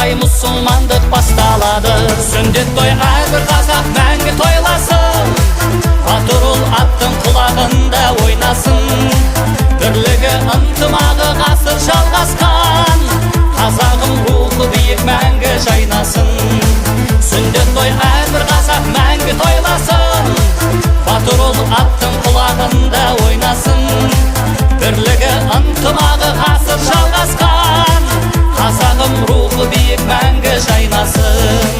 Ай мұсылмандық басталады. Сүндет той әрбір қазақ мәңгі тойласын. Батыр ұл аттың құлағында ойнасын. Бірлігі ынтымағы ғасыр жалғасқан. Қазағым рухы биік мәңгі жайнасын. Сүндет той әрбір қазақ мәңгі тойласын. Батыр ұл аттың құлағында ойнасын. Бірлігі ынтымағы ғасыр жалғасқан. Қазағым рухы биік мәңгі жайнасын.